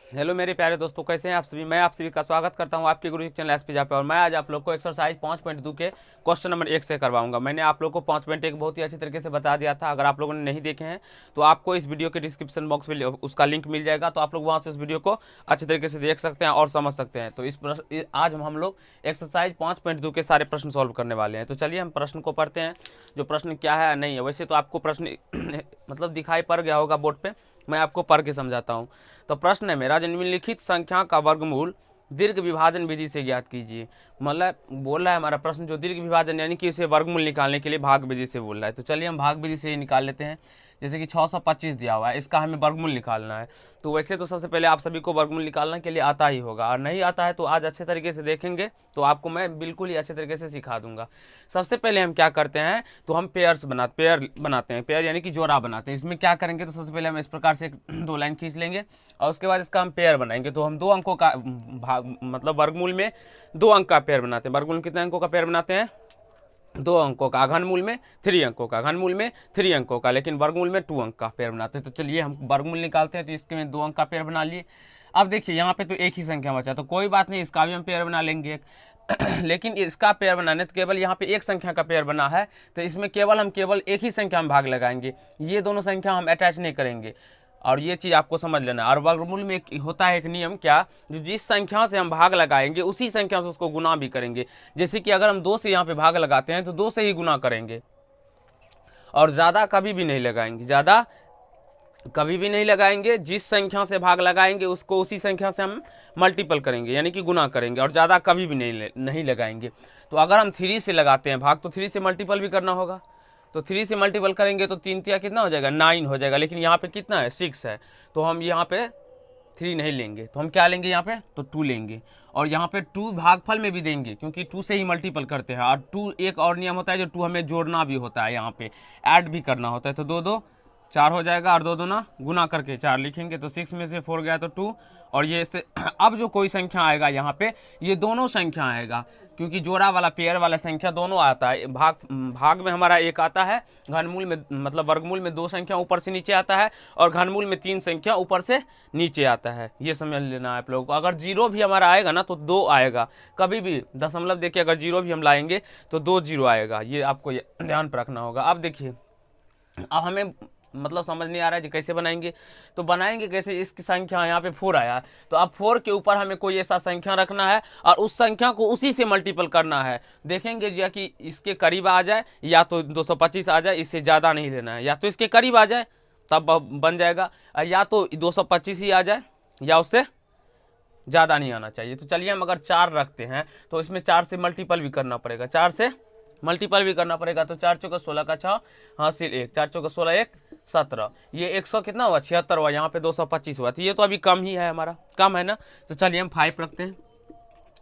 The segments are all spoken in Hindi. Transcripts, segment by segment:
हेलो मेरे प्यारे दोस्तों, कैसे हैं आप सभी। मैं आप सभी का स्वागत करता हूं आपके गुरु चैनल एसपी पे। और मैं आज आप लोग को एक्सरसाइज 5.2 के क्वेश्चन नंबर 1 से करवाऊंगा। मैंने आप लोग को 5.1 बहुत ही अच्छी तरीके से बता दिया था। अगर आप लोगों ने नहीं देखे हैं तो आपको इस वीडियो के डिस्क्रिप्शन बॉक्स में उसका लिंक मिल जाएगा, तो आप लोग वहाँ से इस वीडियो को अच्छे तरीके से देख सकते हैं और समझ सकते हैं। तो आज हम लोग एक्सरसाइज 5.2 के सारे प्रश्न सॉल्व करने वाले हैं। तो चलिए हम प्रश्न को पढ़ते हैं। जो प्रश्न क्या है नहीं है, वैसे तो आपको प्रश्न मतलब दिखाई पड़ गया होगा बोर्ड पे, मैं आपको पढ़ के समझाता हूँ। तो प्रश्न है मेरा, निम्नलिखित संख्या का वर्गमूल दीर्घ विभाजन विधि से ज्ञात कीजिए। मतलब बोल रहा है हमारा प्रश्न जो दीर्घ विभाजन यानी कि इसे वर्गमूल निकालने के लिए भाग विधि से बोल रहा है। तो चलिए हम भाग विधि से ही निकाल लेते हैं। जैसे कि 625 दिया हुआ है, इसका हमें वर्गमूल निकालना है। तो वैसे तो सबसे पहले आप सभी को वर्गमूल निकालने के लिए आता ही होगा, और नहीं आता है तो आज अच्छे तरीके से देखेंगे तो आपको मैं बिल्कुल ही अच्छे तरीके से सिखा दूंगा। सबसे पहले हम क्या करते हैं, तो हम पेयर बनाते हैं। पेयर यानी कि जोड़ा बनाते हैं। इसमें क्या करेंगे, तो सबसे पहले हम इस प्रकार से दो लाइन खींच लेंगे और उसके बाद इसका हम पेयर बनाएंगे। तो हम 2 अंकों का भाग मतलब वर्गमूल में 2 अंक का पेयर बनाते हैं। वर्गमूल में कितने अंकों का पेयर बनाते हैं, 2 अंकों का। घनमूल में 3 अंकों का, घनमूल में 3 अंकों का, लेकिन वर्गमूल में 2 अंक का पेयर बनाते हैं। तो चलिए हम वर्गमूल निकालते हैं। तो इसके में 2 अंक का पेयर बना लिए। अब देखिए यहाँ पे तो एक ही संख्या बचा, तो कोई बात नहीं, इसका भी हम पेयर बना लेंगे एक। लेकिन इसका पेयर बनाने तो केवल यहाँ पे एक संख्या का पेयर बना है, तो इसमें केवल एक ही संख्या में भाग लगाएंगे। ये दोनों संख्या हम अटैच नहीं करेंगे, और ये चीज़ आपको समझ लेना। और वर्गमूल में एक होता है एक नियम, क्या, जो जिस संख्या से हम भाग लगाएंगे उसी संख्या से उसको गुना भी करेंगे। जैसे कि अगर हम 2 से यहाँ पे भाग लगाते हैं तो 2 से ही गुना करेंगे, और ज़्यादा कभी भी नहीं लगाएंगे। ज़्यादा कभी भी नहीं लगाएंगे। जिस संख्या से भाग लगाएंगे उसको उसी संख्या से हम मल्टीपल करेंगे यानी कि गुना करेंगे, और ज़्यादा कभी भी नहीं लगाएंगे। तो अगर हम 3 से लगाते हैं भाग, तो 3 से मल्टीपल भी करना होगा। तो 3 से मल्टीपल करेंगे तो 3 तिया कितना हो जाएगा, 9 हो जाएगा। लेकिन यहाँ पे कितना है, 6 है। तो हम यहाँ पे 3 नहीं लेंगे, तो हम क्या लेंगे यहाँ पे, तो 2 लेंगे। और यहाँ पे 2 भागफल में भी देंगे, क्योंकि 2 से ही मल्टीपल करते हैं। और 2 एक और नियम होता है, जो 2 हमें जोड़ना भी होता है, यहाँ पे ऐड भी करना होता है। तो 2 2 4 हो जाएगा, और 2 2 ना गुना करके 4 लिखेंगे। तो 6 में से 4 गया तो 2, और ये से अब जो कोई संख्या आएगा यहाँ पे, ये दोनों संख्या आएगा, क्योंकि जोड़ा वाला पेयर वाला संख्या दोनों आता है। भाग में हमारा एक आता है, घनमूल में मतलब वर्गमूल में 2 संख्या ऊपर से नीचे आता है, और घनमूल में 3 संख्या ऊपर से नीचे आता है। ये समझ लेना है आप लोगों को। अगर जीरो भी हमारा आएगा ना तो 2 आएगा। कभी भी दशमलव देखिए, अगर जीरो भी हम लाएंगे तो 2 जीरो आएगा। ये आपको ध्यान पर रखना होगा। अब देखिए, अब हमें मतलब समझ नहीं आ रहा है कि कैसे बनाएंगे। तो बनाएंगे कैसे, इसकी संख्या यहाँ पे 4 आया, तो अब 4 के ऊपर हमें कोई ऐसा संख्या रखना है और उस संख्या को उसी से मल्टीपल करना है। देखेंगे या कि इसके करीब आ जाए, या तो 225 आ जाए, इससे ज़्यादा नहीं लेना है। या तो इसके करीब आ जाए तब बन जाएगा, या तो 225 ही आ जाए, या उससे ज़्यादा नहीं आना चाहिए। तो चलिए हम अगर 4 रखते हैं तो इसमें 4 से मल्टीपल भी करना पड़ेगा, 4 से मल्टीपल भी करना पड़ेगा। तो 4 चौका 16 का 6 हासिल 1, 4 चौका 16 1 17, ये 100 कितना हुआ, 76 हुआ। यहाँ पे 225 हुआ, तो ये तो अभी कम ही है, हमारा कम है ना। तो चलिए हम 5 रखते हैं।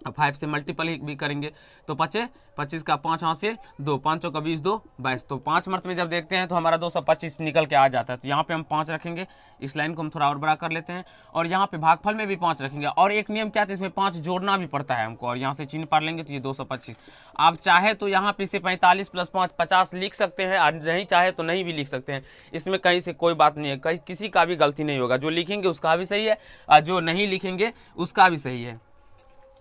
अब 5 से मल्टीपल ही भी करेंगे, तो 25 का 5 हासिल 2, 5 का 20 2 22। तो 5 मर्त में जब देखते हैं तो हमारा 225 निकल के आ जाता है। तो यहाँ पे हम 5 रखेंगे। इस लाइन को हम थोड़ा और बड़ा कर लेते हैं, और यहाँ पे भागफल में भी 5 रखेंगे। और एक नियम क्या था, इसमें 5 जोड़ना भी पड़ता है हमको, और यहाँ से चिन्ह पढ़ लेंगे तो ये 225। आप चाहे तो यहाँ पे इसे 45 + 5 50 लिख सकते हैं, और नहीं चाहे तो नहीं भी लिख सकते हैं। इसमें कहीं से कोई बात नहीं है, कहीं किसी का भी गलती नहीं होगा। जो लिखेंगे उसका भी सही है, और जो नहीं लिखेंगे उसका भी सही है।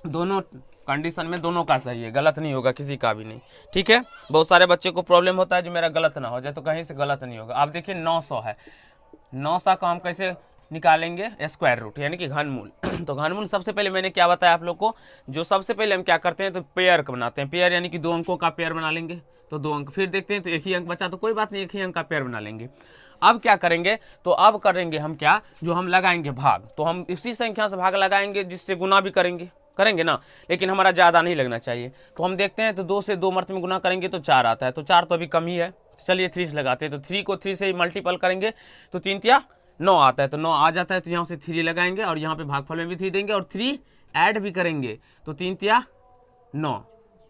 दोनों कंडीशन में दोनों का सही है, गलत नहीं होगा किसी का भी नहीं। ठीक है, बहुत सारे बच्चे को प्रॉब्लम होता है जो मेरा गलत ना हो जाए, तो कहीं से गलत नहीं होगा। आप देखिए 900 है, 900 का हम कैसे निकालेंगे, स्क्वायर रूट यानी कि घनमूल। तो घनमूल सबसे पहले मैंने क्या बताया आप लोग को, जो सबसे पहले हम क्या करते हैं, तो पेयर बनाते हैं। पेयर यानी कि 2 अंकों का पेयर बना लेंगे। तो 2 अंक, फिर देखते हैं तो 1 ही अंक बचा, तो कोई बात नहीं, 1 ही अंक का पेयर बना लेंगे। अब क्या करेंगे, तो अब करेंगे हम क्या, जो हम लगाएंगे भाग, तो हम इसी संख्या से भाग लगाएंगे जिससे गुना भी करेंगे ना। लेकिन हमारा ज़्यादा नहीं लगना चाहिए। तो हम देखते हैं, तो 2 से 2 मर्त में गुना करेंगे तो 4 आता है, तो 4 तो अभी कम ही है। चलिए 3 से लगाते हैं, तो 3 को 3 से ही मल्टीपल करेंगे तो 3 तिया 9 आता है, तो 9 आ जाता है। तो यहाँ से 3 लगाएंगे, और यहाँ पे भागफल में भी 3 देंगे, और 3 ऐड भी करेंगे, तो 3 तिया 9,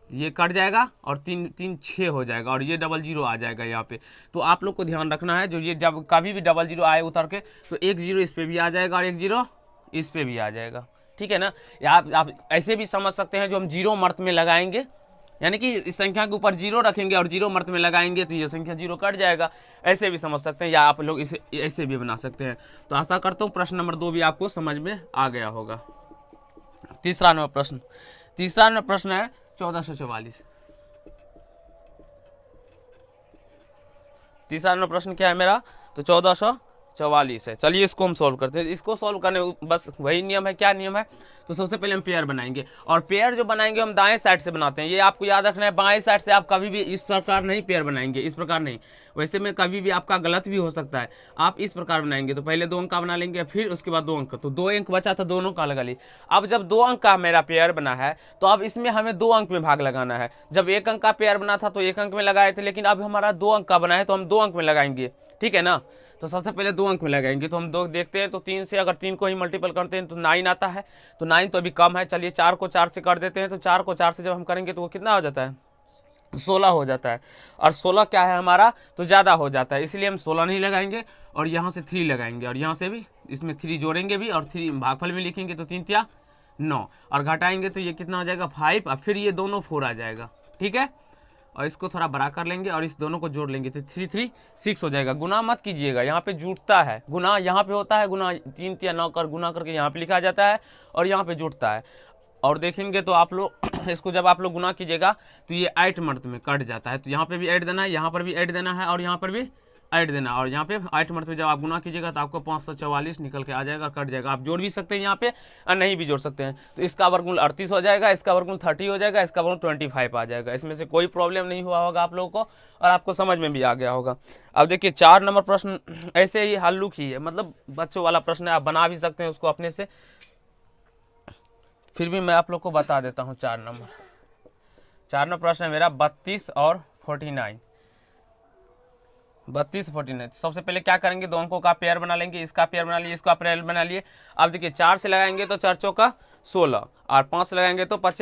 ये कट जाएगा, और 3 3 6 हो जाएगा, और ये डबल जीरो आ जाएगा यहाँ पे। तो आप लोग को ध्यान रखना है, जो ये जब कभी भी डबल जीरो आए उतर के, तो 1 जीरो इस पर भी आ जाएगा, और 1 जीरो इस पर भी आ जाएगा। ठीक है ना। आप ऐसे भी समझ सकते हैं, जो हम जीरो मर्त में लगाएंगे यानी कि इस संख्या के ऊपर जीरो रखेंगे और जीरो मर्त में लगाएंगे तो ये संख्या जीरो कट जाएगा। ऐसे भी समझ सकते हैं या आप लोग इसे ऐसे भी बना सकते हैं। तो आशा करता हूँ प्रश्न नंबर 2 भी आपको समझ में आ गया होगा। तीसरा नंबर प्रश्न है 1444। तीसरा नंबर प्रश्न क्या है मेरा, तो 1444 है। चलिए इसको हम सॉल्व करते हैं। इसको सॉल्व करने बस वही नियम है। क्या नियम है, तो सबसे पहले हम पेयर बनाएंगे, और पेयर जो बनाएंगे हम दाएं साइड से बनाते हैं। ये आपको याद रखना है, बाएं साइड से आप कभी भी इस प्रकार नहीं पेयर बनाएंगे, इस प्रकार नहीं। वैसे में कभी भी आपका गलत भी हो सकता है। आप इस प्रकार बनाएंगे तो पहले 2 अंक का बना लेंगे, फिर उसके बाद 2 अंक, तो 2 अंक बचा था, दोनों का लगा ली। अब जब 2 अंक का मेरा पेयर बना है तो अब इसमें हमें 2 अंक में भाग लगाना है। जब 1 अंक का पेयर बना था तो 1 अंक में लगाए थे, लेकिन अब हमारा 2 अंक का बना है तो हम 2 अंक में लगाएंगे, ठीक है ना। तो सबसे पहले 2 अंक में लगाएंगे, तो हम 2 देखते हैं। तो 3 से अगर 3 को ही मल्टीपल करते हैं तो 9 आता है, तो 9 तो अभी कम है। चलिए 4 को 4 से कर देते हैं, तो 4 को 4 से जब हम करेंगे तो वो कितना हो जाता है, 16 हो जाता है। और 16 क्या है हमारा, तो ज़्यादा हो जाता है, इसलिए हम 16 नहीं लगाएंगे और यहाँ से 3 लगाएंगे, और यहाँ से भी इसमें 3 जोड़ेंगे भी, और 3 भागफल में लिखेंगे तो 3 तिया 9, और घटाएंगे तो ये कितना हो जाएगा 5, और फिर ये दोनों 4 आ जाएगा, ठीक है। और इसको थोड़ा बड़ा कर लेंगे और इस दोनों को जोड़ लेंगे तो 3 3 6 हो जाएगा। गुना मत कीजिएगा, यहाँ पे जुटता है, गुना यहाँ पे होता है, गुना 3 तिया 9 कर गुना करके यहाँ पे लिखा जाता है और यहाँ पे जुटता है। और देखेंगे तो आप लोग इसको जब आप लोग गुना कीजिएगा तो ये 8 मर्त में कट जाता है, तो यहाँ पे भी 8 देना है, यहाँ पर भी 8 देना है, और यहाँ पर भी 8 देना है, और यहाँ पे 8 मर्त में जब आप गुना कीजिएगा तो आपको 544 निकल के आ जाएगा, कट जाएगा। आप जोड़ भी सकते हैं यहाँ पे और नहीं भी जोड़ सकते हैं। तो इसका वर्गमूल 38 हो जाएगा, इसका वर्गमूल 30 हो जाएगा, इसका वर्गमूल 25 आ जाएगा। इसमें से कोई प्रॉब्लम नहीं हुआ होगा आप लोगों को, और आपको समझ में भी आ गया होगा। अब देखिए 4 नंबर प्रश्न ऐसे ही हल्लुक ही है, मतलब बच्चों वाला प्रश्न है, आप बना भी सकते हैं उसको अपने से, फिर भी मैं आप लोग को बता देता हूँ। 4 नंबर प्रश्न है मेरा 32 और 49। 32 49। सबसे पहले क्या करेंगे, 2 अंकों का पेयर बना लेंगे, इसका पेयर बना लिए, इसका पेयर बना लिए। अब देखिए 4 से लगाएंगे तो 4 चौका 16, और 5 से लगाएंगे तो 5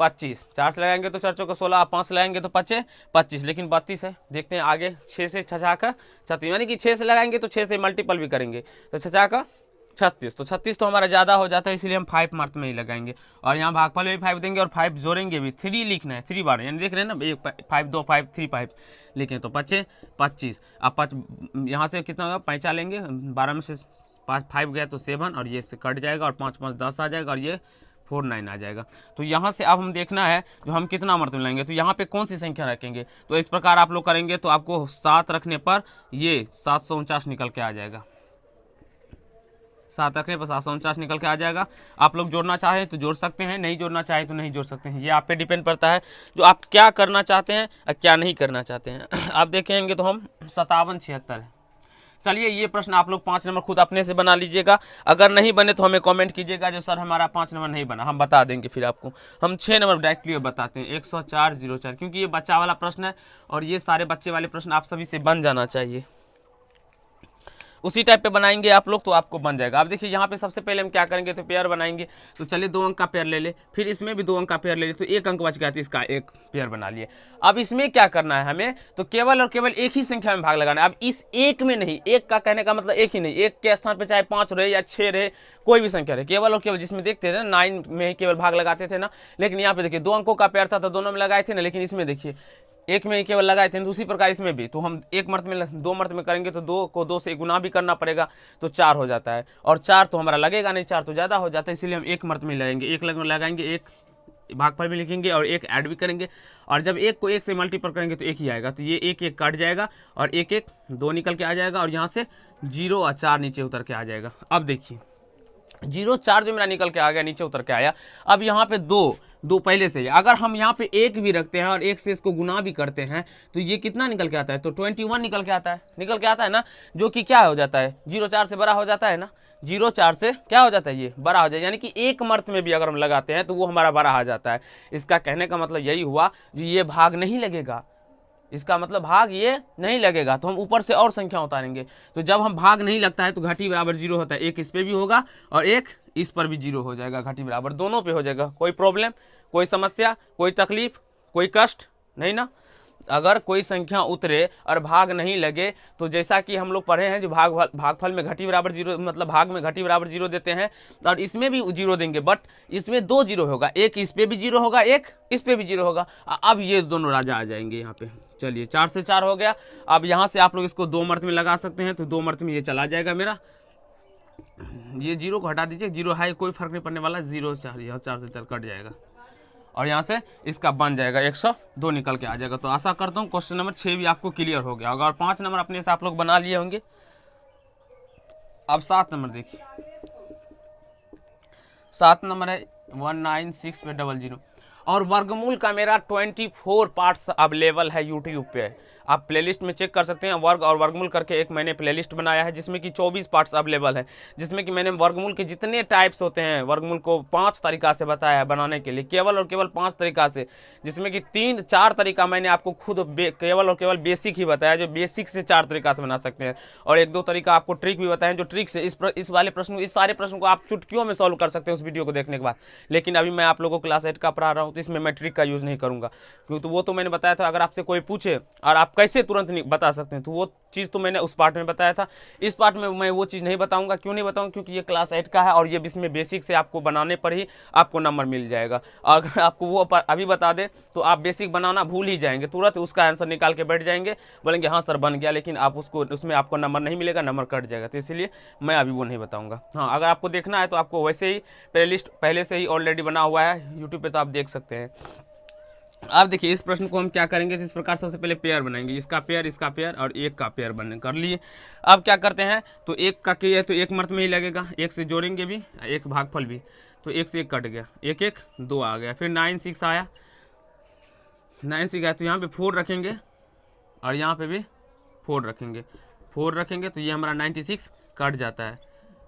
25। 4 से लगाएंगे तो 4 चौका 16, और 5 से लगाएंगे तो 5 25, लेकिन 32 है। देखते हैं आगे, 6 से 6 का 36, यानी कि 6 से लगाएंगे तो 6 से मल्टीपल भी करेंगे तो 6 का 36, तो 36 तो हमारा ज़्यादा हो जाता है, इसलिए हम 5 मार्क में ही लगाएंगे। और यहाँ भागफल में भी 5 देंगे और 5 जोड़ेंगे भी, 3 लिखना है, 3 बार, यानी देख रहे हैं ना, 1 5 2 5 3 5 लिखें तो 5 25। अब 5 यहाँ से कितना होगा, 5 लेंगे, 12 में से 5 गया तो 7, और ये से कट जाएगा, और 5 5 10 आ जाएगा, और ये 4 9 आ जाएगा। तो यहाँ से अब हम देखना है जो हम कितना मर्तबा लेंगे, तो यहाँ पे कौन सी संख्या रखेंगे। तो इस प्रकार आप लोग करेंगे तो आपको 7 रखने पर ये 749 निकल के आ जाएगा। 7 रखने पर 749 निकल के आ जाएगा। आप लोग जोड़ना चाहें तो जोड़ सकते हैं, नहीं जोड़ना चाहें तो नहीं जोड़ सकते हैं। ये आप पे डिपेंड करता है जो आप क्या करना चाहते हैं और क्या नहीं करना चाहते हैं। आप देखेंगे तो हम 57 76 है। चलिए ये प्रश्न आप लोग 5 नंबर खुद अपने से बना लीजिएगा। अगर नहीं बने तो हमें कमेंट कीजिएगा जो सर हमारा 5 नंबर नहीं बना, हम बता देंगे फिर आपको। हम 6 नंबर डायरेक्टली बताते हैं 104 क्योंकि ये बच्चा वाला प्रश्न है और ये सारे बच्चे वाले प्रश्न आप सभी से बन जाना चाहिए। उसी टाइप पे बनाएंगे आप लोग तो आपको बन जाएगा। अब देखिए यहाँ पे सबसे पहले हम क्या करेंगे, तो पेयर बनाएंगे। तो चलिए 2 अंक का पेयर ले ले, फिर इसमें भी 2 अंक का पेयर ले ले, तो 1 अंक बच गया तो इसका 1 पेयर बना लिए। अब इसमें क्या करना है हमें, तो केवल और केवल एक ही संख्या में भाग लगाना है। अब इस एक में नहीं, एक का कहने का मतलब एक ही नहीं, एक के स्थान पर चाहे 5 रहे या 6 रहे, कोई भी संख्या रहे, केवल और केवल जिसमें देखते थे ना 9 में ही केवल भाग लगाते थे ना, लेकिन यहाँ पे देखिए 2 अंकों का पेयर था तो दोनों में लगाए थे ना, लेकिन इसमें देखिए एक में केवल लगाए थे। तो उसी प्रकार इसमें भी, तो हम 1 मर्त में 2 मर्त में करेंगे तो 2 को 2 से गुना भी करना पड़ेगा, तो 4 हो जाता है। और 4 तो हमारा लगेगा नहीं, 4 तो ज़्यादा हो जाता है, इसलिए हम 1 मर्त में लगाएंगे। 1 लगाएंगे, 1 भागफल में लिखेंगे और 1 ऐड भी करेंगे। और जब 1 को 1 से मल्टीपल करेंगे तो 1 ही आएगा, तो ये 1 1 कट जाएगा और 1 1 2 निकल के आ जाएगा, और यहाँ से 0 और 4 नीचे उतर के आ जाएगा। अब देखिए 0 4 जो मेरा निकल के आ गया, नीचे उतर के आया। अब यहाँ पे 2 पहले से, अगर हम यहाँ पे 1 भी रखते हैं और 1 से इसको गुना भी करते हैं तो ये कितना निकल के आता है, तो 21 निकल के आता है ना, जो कि क्या हो जाता है, 0 4 से बड़ा हो जाता है ना, 0 4 से क्या हो जाता है, ये बड़ा हो जाए, यानी कि 1 मर्त में भी अगर हम लगाते हैं तो वो हमारा बड़ा आ जाता है। इसका कहने का मतलब यही हुआ जो ये भाग नहीं लगेगा, इसका मतलब भाग ये नहीं लगेगा, तो हम ऊपर से और संख्या उतारेंगे। तो जब हम भाग नहीं लगता है तो घटी बराबर 0 होता है, 1 इस पे भी होगा और 1 इस पर भी 0 हो जाएगा, घटी बराबर दोनों पे हो जाएगा। कोई प्रॉब्लम, कोई समस्या, कोई तकलीफ, कोई कष्ट नहीं ना। अगर कोई संख्या उतरे और भाग नहीं लगे तो जैसा कि हम लोग पढ़े हैं जो भागफल में घटी बराबर जीरो, मतलब भाग में घटी बराबर जीरो देते हैं, और इसमें भी जीरो देंगे, बट इसमें दो जीरो होगा, एक इस पे भी जीरो होगा, एक इस पे भी जीरो होगा। अब ये दोनों राजा आ जाएंगे यहाँ पे। चलिए 4 से 4 हो गया। अब यहाँ से आप लोग इसको 2 मर्त में लगा सकते हैं, तो 2 मर्त में ये चला जाएगा मेरा। ये जीरो को हटा दीजिए, जीरो है कोई फर्क नहीं पड़ने वाला, 0 4, यहाँ 4 से 4 कट जाएगा और यहाँ से इसका बन जाएगा 102 निकल के आ जाएगा। तो आशा करता हूँ क्वेश्चन नंबर 6 भी आपको क्लियर हो गया होगा और 5 नंबर अपने से आप लोग बना लिए होंगे। अब 7 नंबर देखिए, 7 नंबर है 196 पे 00 और वर्गमूल का मेरा 24 पार्ट्स अवेलेबल है यूट्यूब पे। आप प्लेलिस्ट में चेक कर सकते हैं, वर्ग और वर्गमूल करके एक मैंने प्लेलिस्ट बनाया है जिसमें कि 24 पार्ट्स अवेलेबल है, जिसमें कि मैंने वर्गमूल के जितने टाइप्स होते हैं वर्गमूल को 5 तरीका से बताया है बनाने के लिए, केवल और केवल 5 तरीका से, जिसमें कि 3-4 तरीका मैंने आपको खुद केवल और केवल बेसिक ही बताया, जो बेसिक से 4 तरीका से बना सकते हैं, और 1-2 तरीका आपको ट्रिक भी बताएं जो ट्रिक से इस वाले प्रश्न, इस सारे प्रश्न को आप चुटकियों में सॉल्व कर सकते हैं उस वीडियो को देखने के बाद। लेकिन अभी मैं आप लोगों को क्लास 8 का पढ़ा रहा हूँ तो इसमें मैं ट्रिक का यूज़ नहीं करूँगा, क्योंकि तो वो तो मैंने बताया था अगर आपसे कोई पूछे और आप कैसे तुरंत नहीं बता सकते हैं, तो वो चीज़ तो मैंने उस पार्ट में बताया था। इस पार्ट में मैं वो चीज़ नहीं बताऊंगा। क्यों नहीं बताऊंगा? क्योंकि ये क्लास 8 का है और ये इसमें बेसिक से आपको बनाने पर ही आपको नंबर मिल जाएगा। अगर आपको वो अभी बता दे तो आप बेसिक बनाना भूल ही जाएंगे, तुरंत उसका आंसर निकाल के बैठ जाएंगे, बोलेंगे हाँ सर बन गया, लेकिन आप उसमें आपको नंबर नहीं मिलेगा, नंबर कट जाएगा। तो इसलिए मैं अभी वो नहीं बताऊँगा। हाँ, अगर आपको देखना है तो आपको वैसे ही प्लेलिस्ट पहले से ही ऑलरेडी बना हुआ है यूट्यूब पर, तो आप देख सकते हैं। अब देखिए इस प्रश्न को हम क्या करेंगे, इस प्रकार सबसे पहले पेयर बनाएंगे, इसका पेयर और एक का पेयर बन कर लिए। अब क्या करते हैं, तो एक का किया तो एक मर्त में ही लगेगा, एक से जोड़ेंगे भी, एक भागफल भी, तो 1 से 1 कट गया, 1 1 2 आ गया। फिर 9 6 आया, 9 6 आया तो यहाँ पे 4 रखेंगे और यहाँ पे भी 4 रखेंगे तो ये हमारा 96 कट जाता है।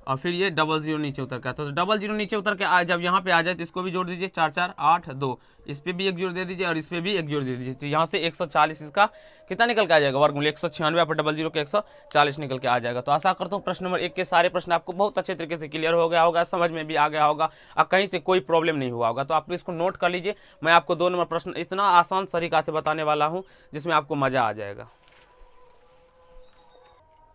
और फिर ये 00 नीचे उतर का, तो 00 नीचे उतर के जब यहाँ पे आ जाए तो इसको भी जोड़ दीजिए, 4 4 8 2, इस पे भी एक जोड़ दे दीजिए और इस पे भी एक जोड़ दे दीजिए। तो यहाँ से 140 इसका कितना निकल के आ जाएगा, वर्गमूल 196 पर 00 के 140 निकल के आ जाएगा। तो आशा करता हूँ प्रश्न नंबर 1 के सारे प्रश्न आपको बहुत अच्छे तरीके से क्लियर हो गया होगा, समझ में भी आ गया होगा और कहीं से कोई प्रॉब्लम नहीं हुआ होगा। तो आप इसको नोट कर लीजिए। मैं आपको 2 नंबर प्रश्न इतना आसान तरीका से बताने वाला हूँ जिसमें आपको मजा आ जाएगा।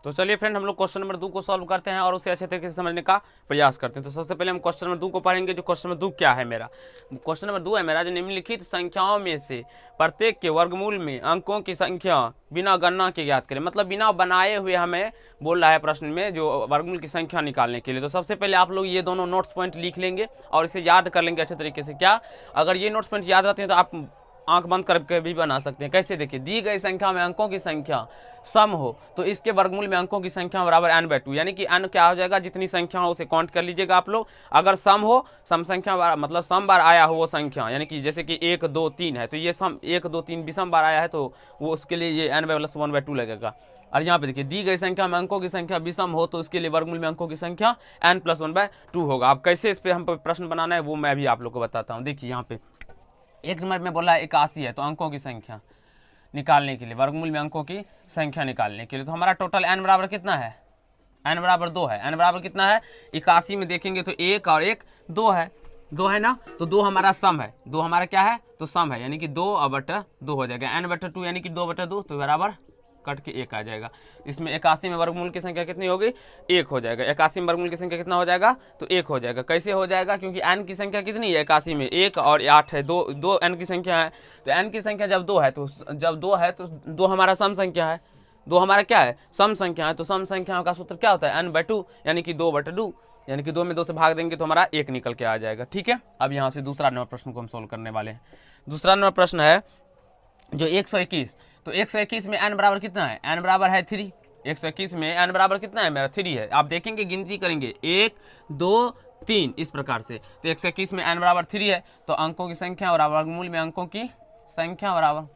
तो चलिए फ्रेंड, हम लोग क्वेश्चन नंबर 2 को सॉल्व करते हैं और उसे अच्छे तरीके से समझने का प्रयास करते हैं। तो सबसे पहले हम क्वेश्चन नंबर 2 को पढ़ेंगे। जो क्वेश्चन नंबर 2 क्या है मेरा, क्वेश्चन नंबर 2 है मेरा, जो निम्नलिखित संख्याओं में से प्रत्येक के वर्गमूल में अंकों की संख्या बिना गणना के ज्ञात करें। मतलब बिना बनाए हुए हमें बोल रहा है प्रश्न में जो वर्गमूल की संख्या निकालने के लिए। तो सबसे पहले आप लोग ये दोनों नोट्स पॉइंट लिख लेंगे और इसे याद कर लेंगे अच्छे तरीके से। क्या अगर ये नोट्स पॉइंट याद रहते हैं तो आप आंख बंद करके भी बना सकते हैं। कैसे, देखिए, दी गई संख्या में अंकों की संख्या सम हो तो इसके वर्गमूल में अंकों की संख्या बराबर n/2, यानी कि n क्या हो जाएगा, जितनी संख्या हो उसे काउंट कर लीजिएगा आप लोग। अगर सम हो, सम संख्या मतलब सम बार आया हो वो संख्या, यानी कि जैसे कि 1 2 3 है तो ये सम 1 2 3 विषम बार आया है तो वो उसके लिए ये n/1/2 लगेगा। और यहाँ पे देखिए दी गई संख्या में अंकों की संख्या विषम हो तो उसके लिए वर्गमूल में अंकों की संख्या n+1/2 होगा। अब कैसे इस पर हम प्रश्न बनाना है वो मैं भी आप लोग को बताता हूँ। देखिए यहाँ पे 1 नंबर में बोला 81 है, तो अंकों की संख्या निकालने के लिए, वर्गमूल में अंकों की संख्या निकालने के लिए, तो हमारा टोटल n बराबर कितना है, n बराबर 2 है। n बराबर कितना है, 81 में देखेंगे तो 1 और 1 2 है, 2 है ना, तो 2 हमारा सम है, 2 हमारा क्या है, तो सम है, यानी कि 2/2 हो जाएगा। n/2 यानी कि 2/2 तो बराबर कट के 1 आ जाएगा। इसमें 81 में वर्गमूल की संख्या कितनी होगी, 1 हो जाएगा। 81 में वर्गमूल की संख्या कितना हो जाएगा, तो 1 हो जाएगा। कैसे हो जाएगा, क्योंकि n की संख्या कितनी है 81 में, 1 और 8 है, 2 n की संख्या है। तो n की संख्या जब 2 है तो 2 हमारा सम संख्या है, 2 हमारा क्या है, सम संख्या है। तो सम संख्याओं का सूत्र क्या होता है, n/2 यानी कि 2/2, यानी कि 2 में 2 से भाग देंगे तो हमारा 1 निकल के आ जाएगा। ठीक है, अब यहाँ से दूसरा नंबर प्रश्न को हम सोल्व करने वाले हैं। दूसरा नंबर प्रश्न है जो 121, तो 121 में n बराबर कितना है, n बराबर है 3। 121 में n बराबर कितना है मेरा, 3 है। आप देखेंगे गिनती करेंगे 1 2 3 इस प्रकार से, तो 121 में n बराबर 3 है, तो अंकों की संख्या और वर्गमूल में अंकों की संख्या बराबर,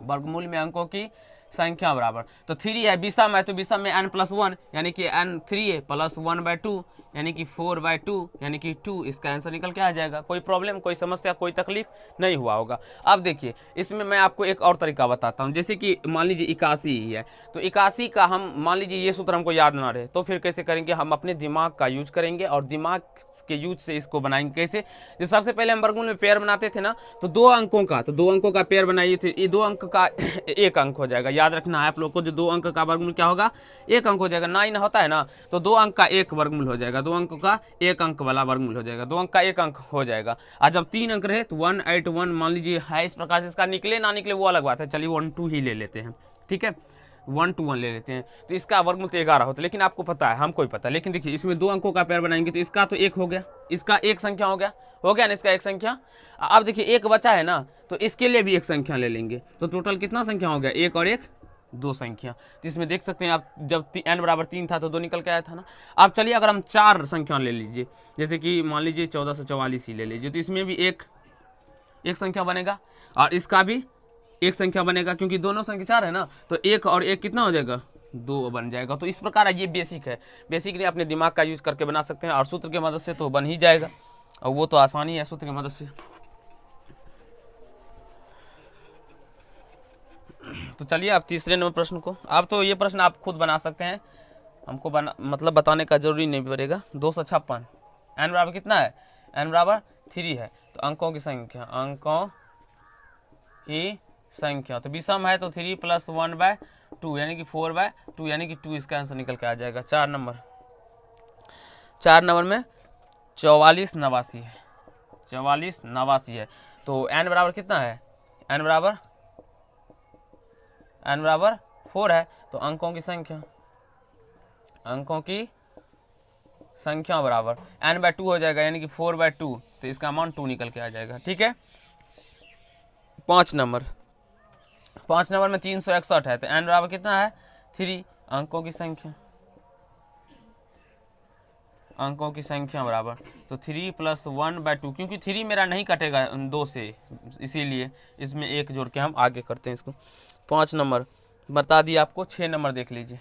वर्गमूल में अंकों की संख्या बराबर, तो 3 है, विषम है तो विषम में n+1 यानी कि n 3 है +1/2 यानी कि 4/2 यानी कि 2, इसका आंसर निकल के आ जाएगा। कोई प्रॉब्लम, कोई समस्या, कोई तकलीफ नहीं हुआ होगा। अब देखिए इसमें मैं आपको एक और तरीका बताता हूँ। जैसे कि मान लीजिए 81 ही है, तो 81 का हम मान लीजिए ये सूत्र हमको याद ना रहे, तो फिर कैसे करेंगे, हम अपने दिमाग का यूज करेंगे और दिमाग के यूज से इसको बनाएंगे। कैसे, जो सबसे पहले हम वर्गमूल में पेयर बनाते थे ना, तो 2 अंकों का पेयर बनाइए थे, ये 2 अंक का 1 अंक हो जाएगा। याद रखना है आप लोग को, जो 2 अंक का वर्गमूल क्या होगा, 1 अंक हो जाएगा। 9 होता है ना, तो 2 अंक का 1 वर्गमूल हो जाएगा, 2 अंक का 1 अंक वाला वर्गमूल हो जाएगा, 2 अंक का 1 अंक हो जाएगा। और जब 3 अंक रहे तो 181 मान लीजिए है। इस प्रकार से इसका निकले ना निकले वो अलग बात है, चलिए 1 2 ही ले लेते हैं, ठीक है, 1 to 1 ले लेते हैं। तो इसका वर्गमूल तो 11 होता है, लेकिन आपको पता है, हमको ही पता है। लेकिन देखिए इसमें 2 अंकों का पेयर बनाएंगे तो इसका तो 1 हो गया, इसका 1 संख्या हो गया ना, इसका 1 संख्या। अब देखिए 1 बचा है ना, तो इसके लिए भी 1 संख्या ले लेंगे, तो टोटल कितना संख्या हो गया, 1 और 1 2 संख्या। तो इसमें देख सकते हैं आप, जब n बराबर 3 था तो 2 निकल के आया था ना। अब चलिए अगर हम 4 संख्या ले लीजिए, जैसे कि मान लीजिए 1444 ही ले लीजिए, तो इसमें भी एक संख्या बनेगा और इसका भी 1 संख्या बनेगा, क्योंकि दोनों संख्या 4 है ना, तो 1 और 1 कितना हो जाएगा, 2 बन जाएगा। तो इस प्रकार ये बेसिक है, बेसिकली अपने दिमाग का यूज करके बना सकते हैं, और सूत्र की मदद से तो बन ही जाएगा, और वो तो आसानी है सूत्र की मदद से। तो चलिए अब तीसरे नंबर प्रश्न को, अब तो ये प्रश्न आप खुद बना सकते हैं, हमको मतलब बताने का जरूरी नहीं पड़ेगा। 256 n बराबर कितना है, n बराबर 3 है, तो अंकों की संख्या तो विषम है, तो 3 + 1/2 यानी कि 4/2 यानी कि 2 इसका आंसर निकल के आ जाएगा। 4 नंबर में 44 89 है, 44 89 है। तो n बराबर कितना है, n बराबर 4 है, तो अंकों की संख्या बराबर n/2 हो जाएगा, यानी कि 4/2, तो इसका मान 2 निकल के आ जाएगा, ठीक है। 5 नंबर में 361 है, तो n बराबर कितना है, 3, अंकों की संख्या बराबर, तो 3 + 1/2, क्योंकि 3 मेरा नहीं कटेगा 2 से, इसीलिए इसमें 1 जोड़ के हम आगे करते हैं इसको। 5 नंबर बता दिया आपको। 6 नंबर देख लीजिए,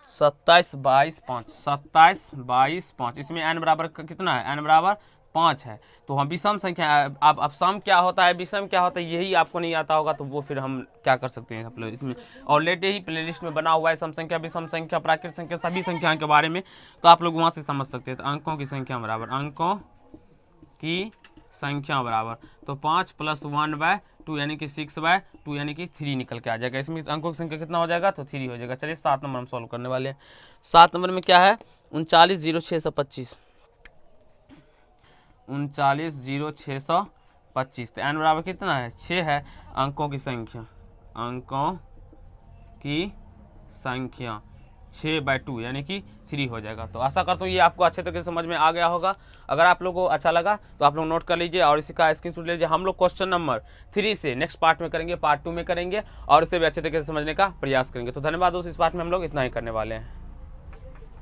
27 22 5, इसमें n बराबर कितना है, n बराबर 5 है, तो हम विषम संख्या। अब सम क्या होता है, विषम क्या होता है, यही आपको नहीं आता होगा, तो वो फिर हम क्या कर सकते हैं आप लोग इसमें, ऑलरेडी ही प्लेलिस्ट में बना हुआ है सम संख्या, विषम संख्या, प्राकृत संख्या, सभी संख्याओं के बारे में, तो आप लोग वहाँ से समझ सकते हैं। तो अंकों की संख्या बराबर, तो 5 + 1/2 यानी कि 6/2 यानी कि 3 निकल के आ जाएगा। इसमें अंकों की संख्या कितना हो जाएगा, तो 3 हो जाएगा। चलिए 7 नंबर हम सॉल्व करने वाले हैं। 7 नंबर में क्या है, 39 0 625, तो n बराबर कितना है, 6 है, अंकों की संख्या 6/2 यानी कि 3 हो जाएगा। तो आशा करता हूँ ये आपको अच्छे तरीके से समझ में आ गया होगा। अगर आप लोगों को अच्छा लगा तो आप लोग नोट कर लीजिए और इसी का स्क्रीनशॉट लीजिए। हम लोग क्वेश्चन नंबर 3 से नेक्स्ट पार्ट में करेंगे, पार्ट 2 में करेंगे, और इसे भी अच्छे तरीके से समझने का प्रयास करेंगे। तो धन्यवाद दोस्तों, इस पार्ट में हम लोग इतना ही करने वाले हैं।